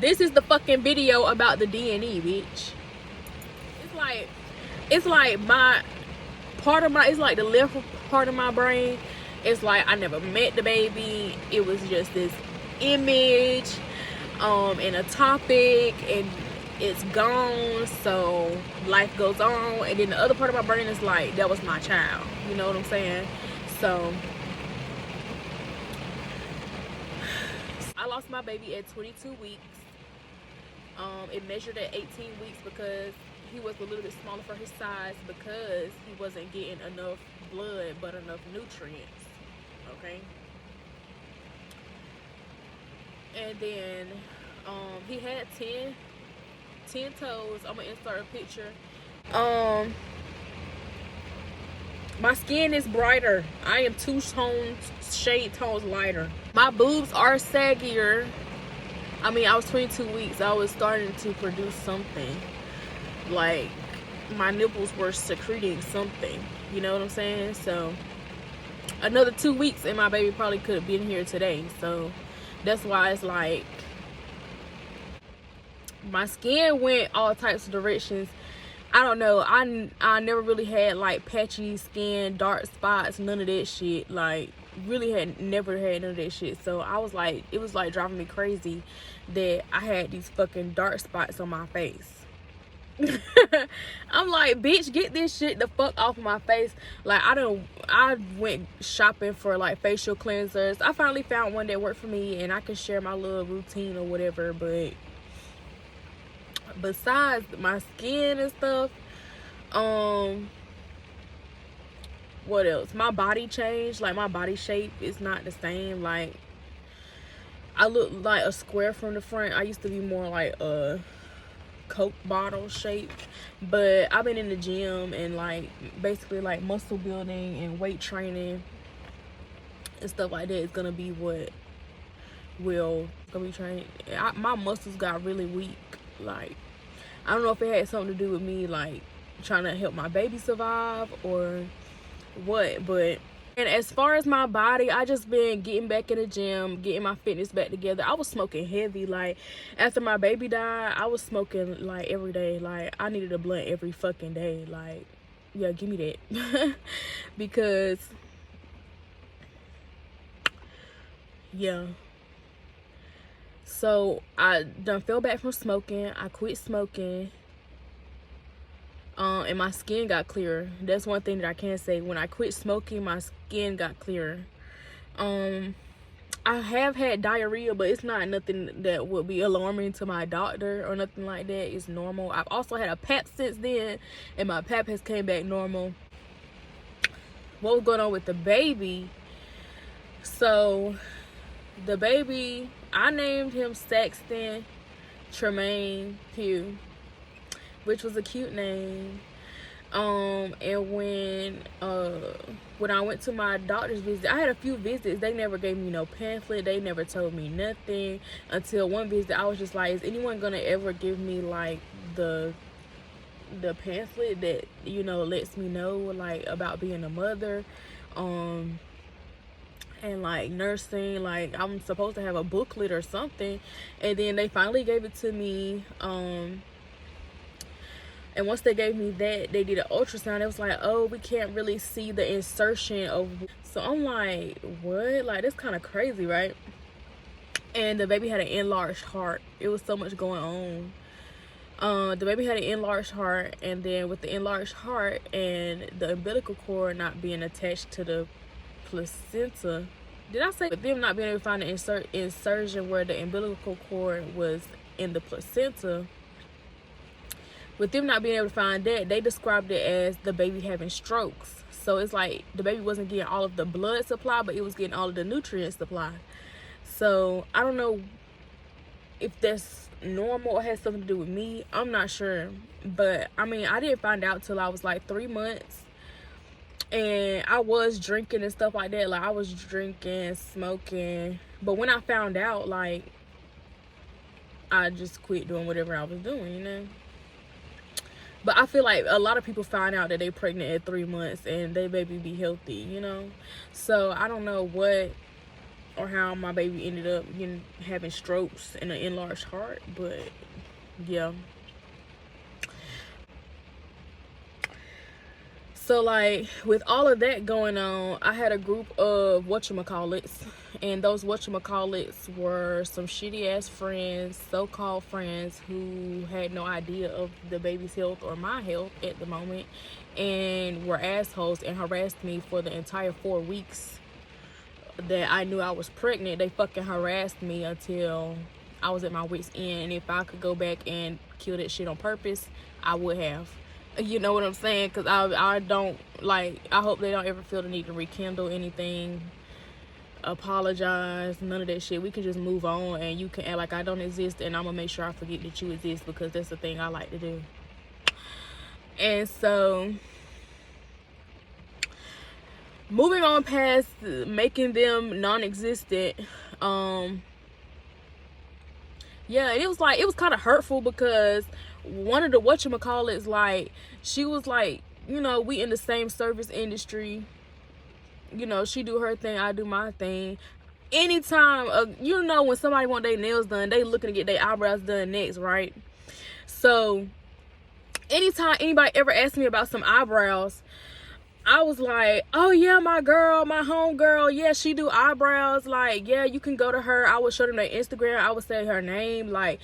This is the fucking video about the D&E, bitch. It's like my part of my, it's like the left part of my brain. It's like I never met the baby. It was just this image, and a topic, and it's gone. So life goes on. And then the other part of my brain is like, that was my child. You know what I'm saying? So I lost my baby at 22 weeks. It measured at 18 weeks because he was a little bit smaller for his size, because he wasn't getting enough blood but enough nutrients. Okay. And then he had 10 toes. I'm gonna insert a picture. My skin is brighter. I am 2 shade tones lighter. My boobs are saggier. I mean, I was 22 weeks. I was starting to produce something. Like, my nipples were secreting something. You know what I'm saying? So, another 2 weeks and my baby probably could have been here today. So, that's why it's like, my skin went all types of directions. I don't know. I never really had, like, patchy skin, dark spots, none of that shit. Like, really had never had none of that shit. So I was like, it was like driving me crazy that I had these fucking dark spots on my face. I'm like, bitch, get this shit the fuck off of my face. Like, I went shopping for like facial cleansers. I finally found one that worked for me, and I can share my little routine or whatever. But besides my skin and stuff, what else? My body changed. Like, my body shape is not the same. Like, I look like a square from the front. I used to be more like a Coke bottle shape, but I've been in the gym and like basically like muscle building and weight training and stuff like that is gonna be what will gonna be training. My muscles got really weak. Like, I don't know if it had something to do with me like trying to help my baby survive or what, but and as far as my body, I just been getting back in the gym, getting my fitness back together. I was smoking heavy. Like, after my baby died, I was smoking like every day. Like, I needed a blunt every fucking day. Like, yeah, give me that. Because yeah, so I done fell back from smoking. I quit smoking. And my skin got clearer. That's one thing that I can say. When I quit smoking, my skin got clearer. I have had diarrhea, but it's not nothing that would be alarming to my doctor or nothing like that. It's normal. I've also had a pap since then, and my pap has came back normal. What was going on with the baby? So, the baby, I named him Saxton Tremaine Pugh, which was a cute name. And when I went to my doctor's visit, I had a few visits. They never gave me no pamphlet. They never told me nothing until one visit. I was just like, is anyone gonna ever give me like the pamphlet that, you know, lets me know like about being a mother, and like nursing? Like, I'm supposed to have a booklet or something. And then they finally gave it to me. And once they gave me that, they did an ultrasound. It was like, oh, we can't really see the insertion of. So I'm like, what? Like, that's kind of crazy, right? And the baby had an enlarged heart. It was so much going on. The baby had an enlarged heart, and then with the enlarged heart and the umbilical cord not being attached to the placenta. Did I say with them not being able to find the insertion where the umbilical cord was in the placenta? With them not being able to find that, they described it as the baby having strokes. So it's like the baby wasn't getting all of the blood supply, but it was getting all of the nutrient supply. So I don't know if that's normal or has something to do with me. I'm not sure. But I mean, I didn't find out till I was like 3 months. And I was drinking and stuff like that. Like, I was drinking, smoking. But when I found out, like, I just quit doing whatever I was doing, you know? But I feel like a lot of people find out that they're pregnant at 3 months and their baby be healthy, you know? So I don't know what or how my baby ended up having strokes and an enlarged heart. But yeah. So like with all of that going on, I had a group of whatchamacallits, and those whatchamacallits were some shitty ass friends, so-called friends, who had no idea of the baby's health or my health at the moment, and were assholes and harassed me for the entire 4 weeks that I knew I was pregnant. They fucking harassed me until I was at my wit's end, and if I could go back and kill that shit on purpose, I would have. You know what I'm saying? Because I don't, like, I hope they don't ever feel the need to rekindle anything, apologize, none of that shit. We can just move on, and you can act like I don't exist, and I'm gonna make sure I forget that you exist, because that's the thing I like to do. And so, moving on past making them non-existent, yeah, it was kind of hurtful, because one of the whatchamacallits, like, she was like, you know, we in the same service industry, you know, she do her thing, I do my thing. Anytime, you know, when somebody want their nails done, they looking to get their eyebrows done next, right? So anytime anybody ever asked me about some eyebrows, I was like, oh yeah, my girl, my home girl, yeah, she do eyebrows, like, yeah, you can go to her. I would show them their Instagram, I would say her name, like,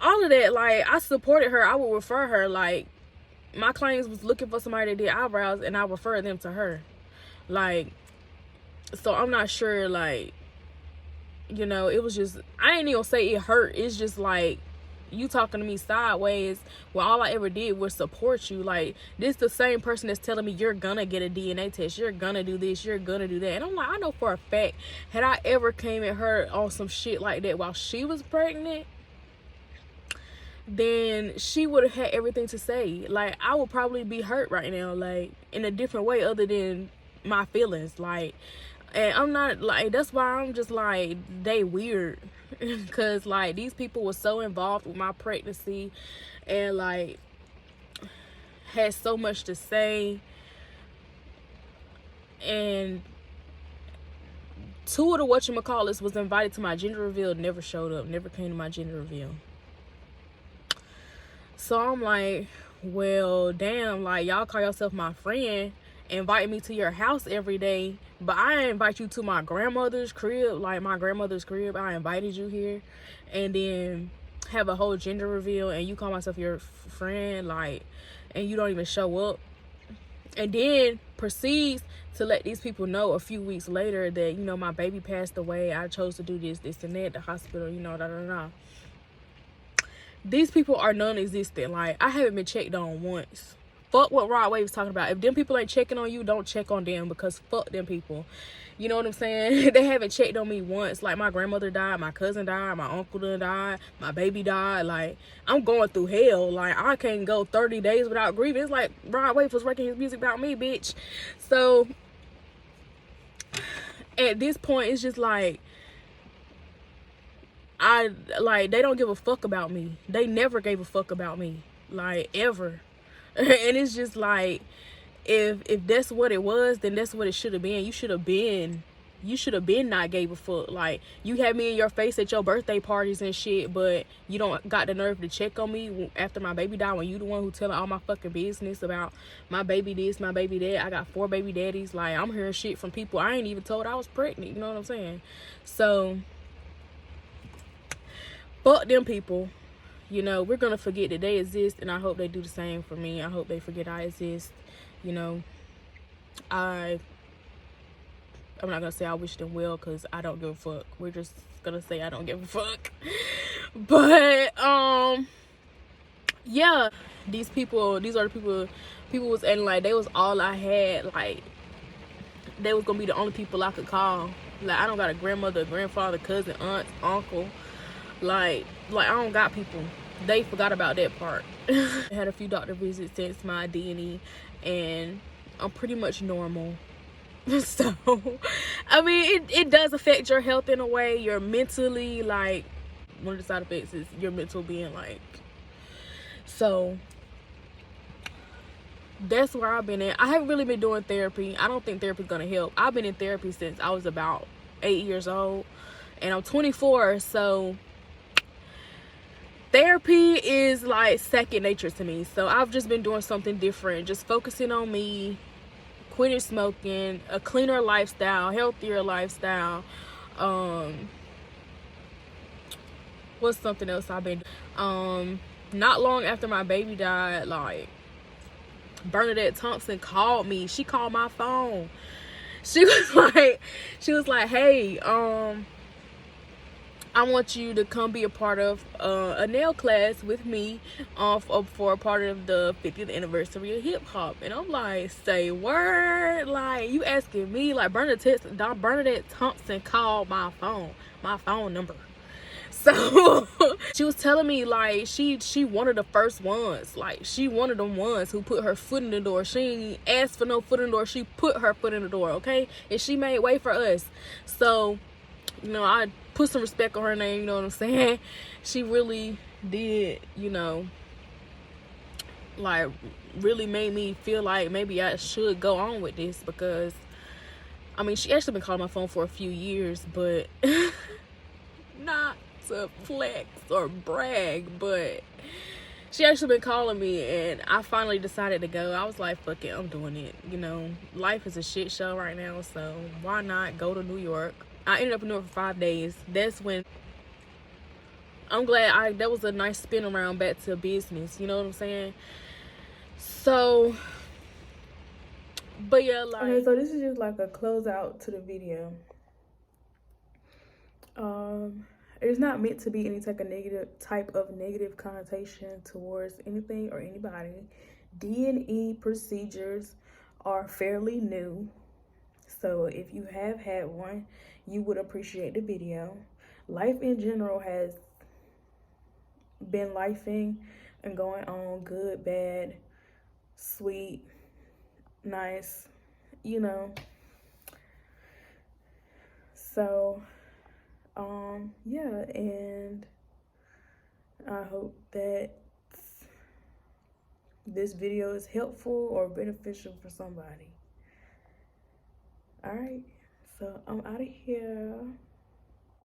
all of that. Like, I supported her, I would refer her. Like, my clients was looking for somebody that did eyebrows, and I referred them to her. Like, so I'm not sure, like, you know, it was just, I ain't even gonna say it hurt. It's just like, you talking to me sideways when all I ever did was support you. Like, this the same person that's telling me you're gonna get a DNA test, you're gonna do this, you're gonna do that. And I'm like, I know for a fact, had I ever came at her on some shit like that while she was pregnant, then she would have had everything to say. Like, I would probably be hurt right now, like, in a different way other than my feelings. Like, and I'm not, like, that's why I'm just like, they weird. Because, like, these people were so involved with my pregnancy, and, like, had so much to say. And 2 of the whatchamacallits was invited to my gender reveal, never showed up, never came to my gender reveal. So I'm like, well, damn, like, y'all call yourself my friend, invite me to your house every day, but I invite you to my grandmother's crib, like, my grandmother's crib. I invited you here, and then have a whole gender reveal, and you call myself your friend, like, and you don't even show up. And then proceeds to let these people know a few weeks later that, you know, my baby passed away, I chose to do this, and that, the hospital, you know, da. These people are non-existent. Like, I haven't been checked on once. Fuck what Rod Wave was talking about. If them people ain't checking on you, don't check on them, because fuck them people. You know what I'm saying? They haven't checked on me once. Like, my grandmother died, my cousin died, my uncle done died, my baby died. Like, I'm going through hell. Like, I can't go 30 days without grieving. It's like Rod Wave was writing his music about me, bitch. So, at this point, it's just like, they don't give a fuck about me. They never gave a fuck about me, like, ever. And it's just like, if that's what it was, then that's what it should have been. You should have been not gave a fuck. Like, you had me in your face at your birthday parties and shit, but you don't got the nerve to check on me after my baby died, when you the one who telling all my fucking business about my baby this, my baby that. I got 4 baby daddies. Like, I'm hearing shit from people I ain't even told I was pregnant. You know what I'm saying? So, fuck them people. You know, we're gonna forget that they exist, and I hope they do the same for me. I hope they forget I exist. You know, I'm not gonna say I wish them well, because I don't give a fuck. We're just gonna say I don't give a fuck. But yeah, these are the people was acting like they was all I had. Like, they was gonna be the only people I could call. Like, I don't got a grandmother, grandfather, cousin, aunt, uncle. Like I don't got people. They forgot about that part. I had a few doctor visits since my D&E, and I'm pretty much normal. So, I mean, it does affect your health in a way. You're mentally, like, one of the side effects is your mental being, like, so that's where I've been at. I haven't really been doing therapy. I don't think therapy's gonna help. I've been in therapy since I was about 8 years old, and I'm 24, so therapy is like second nature to me. So I've just been doing something different, just focusing on me, quitting smoking, a cleaner lifestyle, healthier lifestyle. What's something else I've been not long after my baby died, like, Bernadette Thompson called me. She called my phone. She was like, hey, I want you to come be a part of a nail class with me for a part of the 50th anniversary of hip hop. And I'm like, say word? Like, you asking me? Like, Bernadette Thompson called my phone number. So she was telling me, like, she one of the first ones. Like, she one of them ones who put her foot in the door. She ain't asked for no foot in the door. She put her foot in the door, okay? And she made way for us. So, you know, I put some respect on her name, you know what I'm saying? She really did, you know, like, really made me feel like maybe I should go on with this, because, I mean, she actually been calling my phone for a few years, but not to flex or brag, but she actually been calling me, and I finally decided to go. I was like, fuck it, I'm doing it. You know, life is a shit show right now, so why not go to New York? I ended up in New York for 5 days. That's when I'm glad that was a nice spin around back to business, you know what I'm saying? So, but yeah, like, okay, so this is just like a closeout to the video. It's not meant to be any type of negative connotation towards anything or anybody. D&E procedures are fairly new, so if you have had one, you would appreciate the video. Life in general has been lifing and going on, good, bad, sweet, nice, you know. So yeah, and I hope that this video is helpful or beneficial for somebody. All right, so I'm out of here.